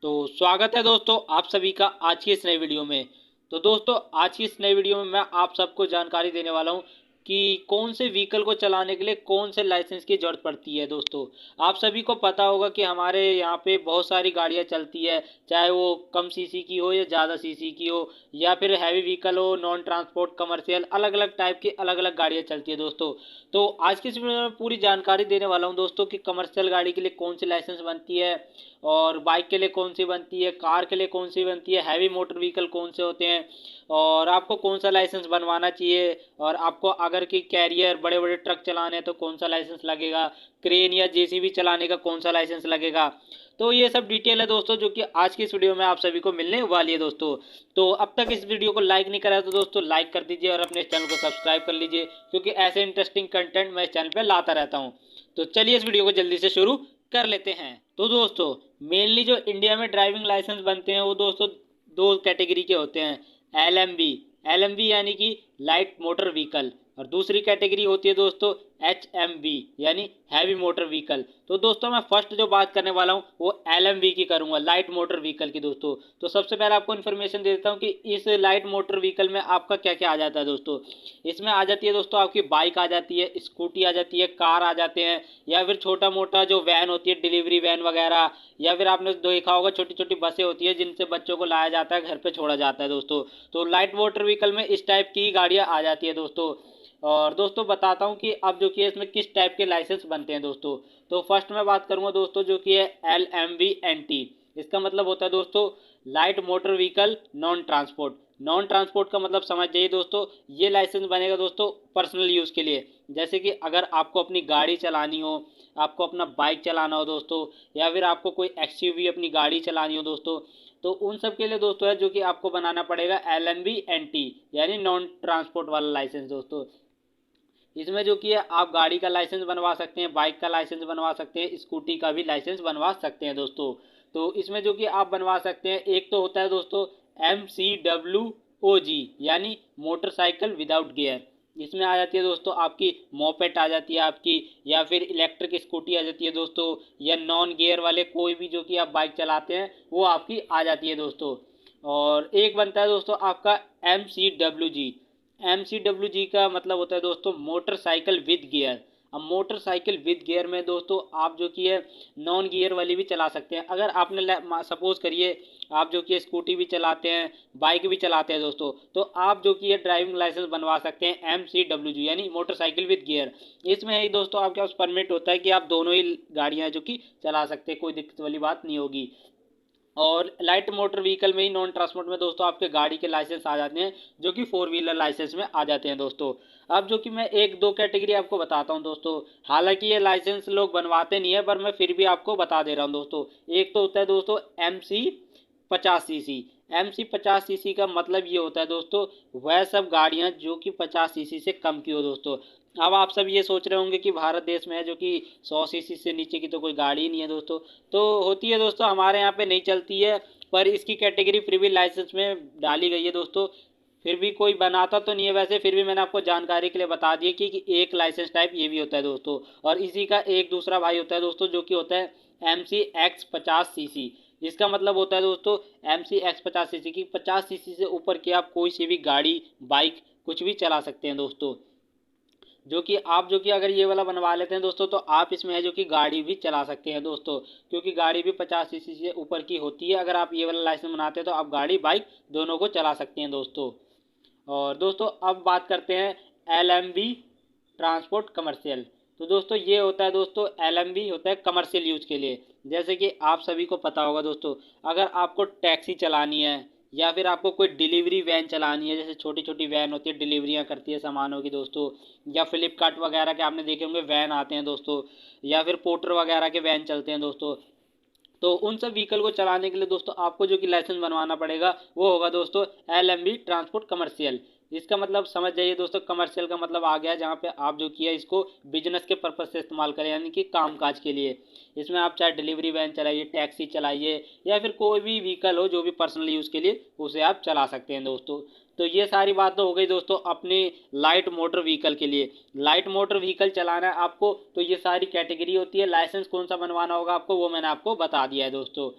तो स्वागत है दोस्तों आप सभी का आज की इस नई वीडियो में। तो दोस्तों आज की इस नई वीडियो में मैं आप सबको जानकारी देने वाला हूं कि कौन से व्हीकल को चलाने के लिए कौन से लाइसेंस की ज़रूरत पड़ती है। दोस्तों आप सभी को पता होगा कि हमारे यहाँ पे बहुत सारी गाड़ियाँ चलती है, चाहे वो कम सीसी की हो या ज़्यादा सीसी की हो या फिर हैवी व्हीकल हो, नॉन ट्रांसपोर्ट, कमर्शियल, अलग अलग टाइप की अलग अलग गाड़ियाँ चलती है दोस्तों। तो आज की इस वीडियो में पूरी जानकारी देने वाला हूँ दोस्तों कि कमर्शियल गाड़ी के लिए कौन सी लाइसेंस बनती है और बाइक के लिए कौन सी बनती है, कार के लिए कौन सी बनती है, हैवी मोटर व्हीकल कौन से होते हैं और आपको कौन सा लाइसेंस बनवाना चाहिए। और आपको अगर कि कैरियर बड़े बड़े ट्रक चलाने हैं तो कौन सा लाइसेंस लगेगा, क्रेन या जेसीबी चलाने का कौन सा लाइसेंस लगेगा। तो ये सब डिटेल है दोस्तों जो कि आज की इस वीडियो में आप सभी को मिलने वाली है दोस्तों। तो अब तक इस वीडियो को लाइक नहीं करा तो दोस्तों लाइक कर दीजिए और अपने चैनल को सब्सक्राइब कर लीजिए, क्योंकि ऐसे इंटरेस्टिंग कंटेंट मैं इस चैनल पर लाता रहता हूँ। तो चलिए इस वीडियो को जल्दी से शुरू कर लेते हैं। तो दोस्तों मेनली जो इंडिया में ड्राइविंग लाइसेंस बनते हैं वो दोस्तों दो कैटेगरी के होते हैं। एल एम बी यानी कि लाइट मोटर व्हीकल, और दूसरी कैटेगरी होती है दोस्तों HMV यानी हैवी मोटर व्हीकल। तो दोस्तों मैं फर्स्ट जो बात करने वाला हूँ वो LMV की करूँगा, लाइट मोटर व्हीकल की दोस्तों। तो सबसे पहले आपको इन्फॉर्मेशन दे देता हूँ कि इस लाइट मोटर व्हीकल में आपका क्या क्या आ जाता है दोस्तों। इसमें आ जाती है दोस्तों आपकी बाइक आ जाती है, स्कूटी आ जाती है, कार आ जाते हैं, या फिर छोटा मोटा जो वैन होती है, डिलीवरी वैन वगैरह, या फिर आपने देखा होगा छोटी छोटी बसें होती है जिनसे बच्चों को लाया जाता है, घर पे छोड़ा जाता है दोस्तों। तो लाइट मोटर व्हीकल में इस टाइप की गाड़ियाँ आ जाती है दोस्तों। और दोस्तों बताता हूँ कि अब जो कि इसमें किस टाइप के लाइसेंस बनते हैं दोस्तों। तो फर्स्ट मैं बात करूँगा दोस्तों जो कि है LMVNT। इसका मतलब होता है दोस्तों light motor vehicle non transport. Non transport का मतलब समझ जाइए दोस्तों, ये लाइसेंस बनेगा दोस्तों पर्सनल यूज़ के लिए। जैसे कि अगर आपको अपनी गाड़ी चलानी हो, आपको अपना बाइक चलाना हो दोस्तों, या फिर आपको कोई एक्सयूवी अपनी गाड़ी चलानी हो दोस्तों, तो उन सब के लिए दोस्तों है जो कि आपको बनाना पड़ेगा LMVNT यानी नॉन ट्रांसपोर्ट वाला लाइसेंस दोस्तों। इसमें जो कि है आप गाड़ी का लाइसेंस बनवा सकते हैं, बाइक का लाइसेंस बनवा सकते हैं, स्कूटी का भी लाइसेंस बनवा सकते हैं दोस्तों। तो इसमें जो कि आप बनवा सकते हैं, एक तो होता है दोस्तों MCWOG यानी मोटरसाइकिल विदाउट गियर। इसमें आ जाती है दोस्तों आपकी मोपेट आ जाती है आपकी, या फिर इलेक्ट्रिक स्कूटी आ जाती है दोस्तों, या नॉन गियर वाले कोई भी जो कि आप बाइक चलाते हैं वो आपकी आ जाती है दोस्तों। और एक बनता है दोस्तों आपका MCWG। MCWG का मतलब होता है दोस्तों मोटरसाइकिल विद गियर। अब मोटरसाइकिल विद गियर में दोस्तों आप जो कि है नॉन गियर वाली भी चला सकते हैं। अगर आपने सपोज करिए आप जो कि स्कूटी भी चलाते हैं, बाइक भी चलाते हैं दोस्तों, तो आप जो कि है ड्राइविंग लाइसेंस बनवा सकते हैं MCWG यानी मोटरसाइकिल विद गियर। इसमें ही दोस्तों आपके पास परमिट होता है कि आप दोनों ही गाड़ियां जो कि चला सकते हैं, कोई दिक्कत वाली बात नहीं होगी। और लाइट मोटर व्हीकल में ही नॉन ट्रांसपोर्ट में दोस्तों आपके गाड़ी के लाइसेंस आ जाते हैं जो कि फोर व्हीलर लाइसेंस में आ जाते हैं दोस्तों। अब जो कि मैं एक दो कैटेगरी आपको बताता हूं दोस्तों, हालांकि ये लाइसेंस लोग बनवाते नहीं है पर मैं फिर भी आपको बता दे रहा हूं दोस्तों। एक तो होता है दोस्तों MC 50cc। MC 50cc का मतलब ये होता है दोस्तों वह सब गाड़ियां जो कि 50cc से कम की हो दोस्तों। अब आप सब ये सोच रहे होंगे कि भारत देश में है जो कि 100cc से नीचे की तो कोई गाड़ी ही नहीं है दोस्तों। तो होती है दोस्तों, हमारे यहाँ पे नहीं चलती है, पर इसकी कैटेगरी फिर भी लाइसेंस में डाली गई है दोस्तों। फिर भी कोई बनाता तो नहीं है वैसे, फिर भी मैंने आपको जानकारी के लिए बता दिया कि एक लाइसेंस टाइप ये भी होता है दोस्तों। और इसी का एक दूसरा भाई होता है दोस्तों जो कि होता है MC X 50cc। इसका मतलब होता है दोस्तों MC X 50cc की 50cc से ऊपर की आप कोई सी भी गाड़ी, बाइक कुछ भी चला सकते हैं दोस्तों। जो कि आप जो कि अगर ये वाला बनवा लेते हैं दोस्तों तो आप इसमें है जो कि गाड़ी भी चला सकते हैं दोस्तों, क्योंकि गाड़ी भी 50cc से ऊपर की होती है। अगर आप ये वाला लाइसेंस बनाते हैं तो आप गाड़ी बाइक दोनों को चला सकते हैं दोस्तों। और दोस्तों अब बात करते हैं LMV ट्रांसपोर्ट कमर्शियल। तो दोस्तों ये होता है दोस्तों LMV होता है कमर्शियल यूज के लिए। जैसे कि आप सभी को पता होगा दोस्तों, अगर आपको टैक्सी चलानी है या फिर आपको कोई डिलीवरी वैन चलानी है, जैसे छोटी छोटी वैन होती है डिलीवरियां करती है सामानों की दोस्तों, या फ्लिपकार्ट वगैरह के आपने देखे होंगे वैन आते हैं दोस्तों, या फिर पोर्टर वगैरह के वैन चलते हैं दोस्तों। तो उन सब व्हीकल को चलाने के लिए दोस्तों आपको जो कि लाइसेंस बनवाना पड़ेगा वो होगा दोस्तों LMV ट्रांसपोर्ट कमर्शियल। इसका मतलब समझ जाइए दोस्तों, कमर्शियल का मतलब आ गया जहाँ पे आप जो किया इसको बिजनेस के पर्पज से इस्तेमाल करें, यानी कि कामकाज के लिए। इसमें आप चाहे डिलीवरी वैन चलाइए, टैक्सी चलाइए, या फिर कोई भी व्हीकल हो जो भी पर्सनल यूज़ के लिए उसे आप चला सकते हैं दोस्तों। तो ये सारी बात तो हो गई दोस्तों अपने लाइट मोटर व्हीकल के लिए। लाइट मोटर व्हीकल चलाना है आपको तो ये सारी कैटेगरी होती है, लाइसेंस कौन सा बनवाना होगा आपको वो मैंने आपको बता दिया है दोस्तों।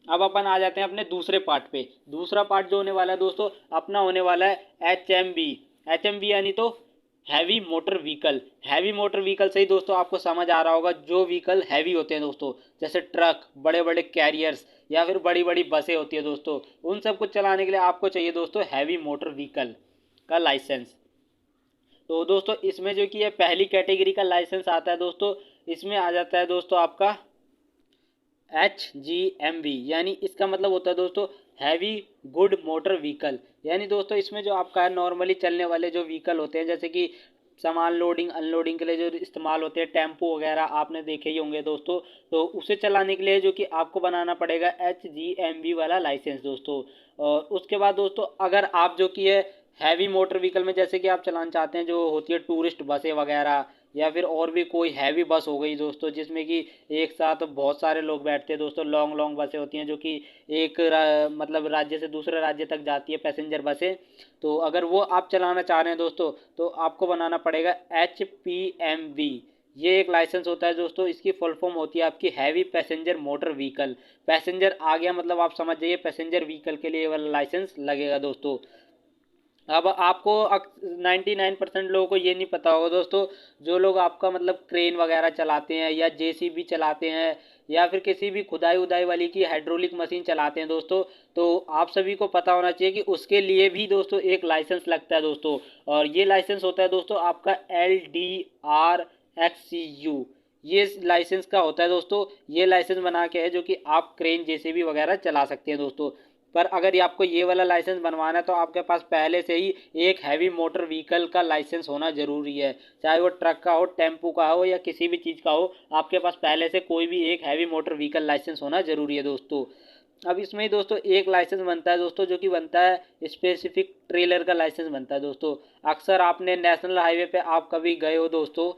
अब अपन आ जाते हैं अपने दूसरे पार्ट पे। दूसरा पार्ट जो होने वाला है दोस्तों अपना होने वाला है HMV। HMV यानी तो heavy motor vehicle. Heavy motor vehicle से ही दोस्तों आपको समझ आ रहा होगा, जो व्हीकल हैवी होते हैं दोस्तों, जैसे ट्रक, बड़े बड़े कैरियर्स या फिर बड़ी बड़ी बसें होती है दोस्तों, उन सब को चलाने के लिए आपको चाहिए दोस्तों हैवी मोटर व्हीकल का लाइसेंस। तो दोस्तों इसमें जो कि ये पहली कैटेगरी का लाइसेंस आता है दोस्तों, इसमें आ जाता है दोस्तों आपका HGMV, यानी इसका मतलब होता है दोस्तों हैवी गुड मोटर व्हीकल। यानी दोस्तों इसमें जो आपका नॉर्मली चलने वाले जो व्हीकल होते हैं, जैसे कि सामान लोडिंग अनलोडिंग के लिए जो इस्तेमाल होते हैं, टेम्पो वगैरह आपने देखे ही होंगे दोस्तों, तो उसे चलाने के लिए जो कि आपको बनाना पड़ेगा HGMV वाला लाइसेंस दोस्तों। और उसके बाद दोस्तों अगर आप जो कि है हैवी मोटर व्हीकल में, जैसे कि आप चलाना चाहते हैं जो होती है टूरिस्ट बसें वगैरह, या फिर और भी कोई हैवी बस हो गई दोस्तों, जिसमें कि एक साथ बहुत सारे लोग बैठते हैं दोस्तों, लॉन्ग लॉन्ग बसें होती हैं जो कि एक मतलब राज्य से दूसरे राज्य तक जाती है, पैसेंजर बसें, तो अगर वो आप चलाना चाह रहे हैं दोस्तों तो आपको बनाना पड़ेगा HPMV। ये एक लाइसेंस होता है दोस्तों, इसकी फुल फॉर्म होती है आपकी heavy passenger motor vehicle. Passenger आ गया मतलब आप समझ जाइए पैसेंजर व्हीकल के लिए वाला लाइसेंस लगेगा दोस्तों। अब आपको 99% लोगों को ये नहीं पता होगा दोस्तों, जो लोग आपका मतलब क्रेन वगैरह चलाते हैं या JCB चलाते हैं या फिर किसी भी खुदाई उदाई वाली की हाइड्रोलिक मशीन चलाते हैं दोस्तों, तो आप सभी को पता होना चाहिए कि उसके लिए भी दोस्तों एक लाइसेंस लगता है दोस्तों। और ये लाइसेंस होता है दोस्तों आपका LDRXCU। ये लाइसेंस का होता है दोस्तों, ये लाइसेंस बना के है जो कि आप क्रेन JCB वगैरह चला सकते हैं दोस्तों। पर अगर ये आपको ये वाला लाइसेंस बनवाना है तो आपके पास पहले से ही एक हैवी मोटर व्हीकल का लाइसेंस होना ज़रूरी है, चाहे वो ट्रक का हो, टेम्पो का हो या किसी भी चीज़ का हो, आपके पास पहले से कोई भी एक हैवी मोटर व्हीकल लाइसेंस होना ज़रूरी है दोस्तों। अब इसमें ही दोस्तों एक लाइसेंस बनता है दोस्तों, जो कि बनता है स्पेसिफिक ट्रेलर का लाइसेंस बनता है दोस्तों। अक्सर आपने नेशनल हाईवे पे आप कभी गए हो दोस्तों,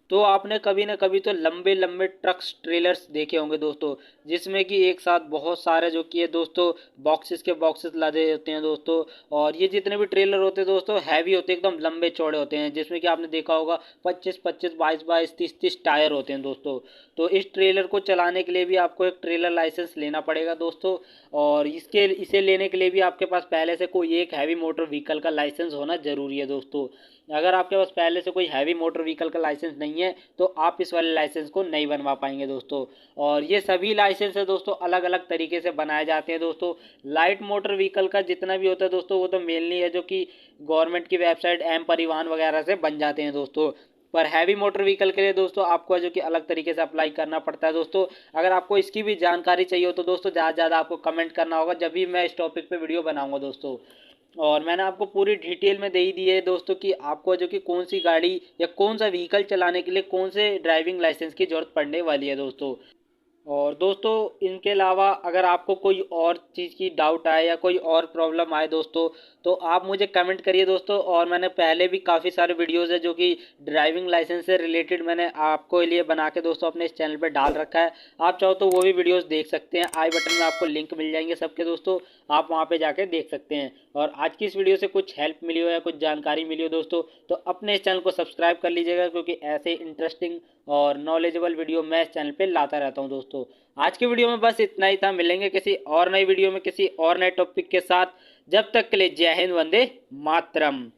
तो आपने कभी ना कभी तो लंबे लंबे ट्रक्स ट्रेलर्स देखे होंगे दोस्तों, जिसमें कि एक साथ बहुत सारे जो कि है दोस्तों बॉक्सेस के बॉक्सेस लदे होते हैं दोस्तों। और ये जितने भी ट्रेलर होते हैं दोस्तों हैवी होते हैं, एकदम लंबे चौड़े होते हैं, जिसमें कि आपने देखा होगा 25-25, 22-22, 30-30 टायर होते हैं दोस्तों। तो इस ट्रेलर को चलाने के लिए भी आपको एक ट्रेलर लाइसेंस लेना पड़ेगा दोस्तों। और इसे लेने के लिए भी आपके पास पहले से कोई एक हैवी मोटर व्हीकल का लाइसेंस होना ज़रूरी है दोस्तों। अगर आपके पास पहले से कोई हैवी मोटर व्हीकल का लाइसेंस नहीं है तो आप इस वाले लाइसेंस को नहीं बनवा पाएंगे दोस्तों। और ये सभी लाइसेंस है दोस्तों अलग अलग तरीके से बनाए जाते हैं दोस्तों। लाइट मोटर व्हीकल का जितना भी होता है दोस्तों वो तो मेनली है जो कि गवर्नमेंट की वेबसाइट एम परिवहन वगैरह से बन जाते हैं दोस्तों। पर हैवी मोटर व्हीकल के लिए दोस्तों आपको जो कि अलग तरीके से अप्लाई करना पड़ता है दोस्तों। अगर आपको इसकी भी जानकारी चाहिए हो तो दोस्तों ज़्यादा से ज़्यादा आपको कमेंट करना होगा, जब भी मैं इस टॉपिक पे वीडियो बनाऊंगा दोस्तों। और मैंने आपको पूरी डिटेल में दे ही दी है दोस्तों कि आपको जो कि कौन सी गाड़ी या कौन सा व्हीकल चलाने के लिए कौन से ड्राइविंग लाइसेंस की ज़रूरत पड़ने वाली है दोस्तों। और दोस्तों इनके अलावा अगर आपको कोई और चीज़ की डाउट आए या कोई और प्रॉब्लम आए दोस्तों, तो आप मुझे कमेंट करिए दोस्तों। और मैंने पहले भी काफ़ी सारे वीडियोस है जो कि ड्राइविंग लाइसेंस से रिलेटेड मैंने आपको लिए बना के दोस्तों अपने इस चैनल पे डाल रखा है। आप चाहो तो वो भी वीडियोस देख सकते हैं, आई बटन में आपको लिंक मिल जाएंगे सबके दोस्तों, आप वहाँ पर जाके देख सकते हैं। और आज की इस वीडियो से कुछ हेल्प मिली हो या कुछ जानकारी मिली हो दोस्तों, तो अपने इस चैनल को सब्सक्राइब कर लीजिएगा, क्योंकि ऐसे इंटरेस्टिंग और नॉलेजेबल वीडियो मैं इस चैनल पे लाता रहता हूं दोस्तों। आज की वीडियो में बस इतना ही था, मिलेंगे किसी और नई वीडियो में किसी और नए टॉपिक के साथ। जब तक के लिए जय हिंद, वंदे मातरम।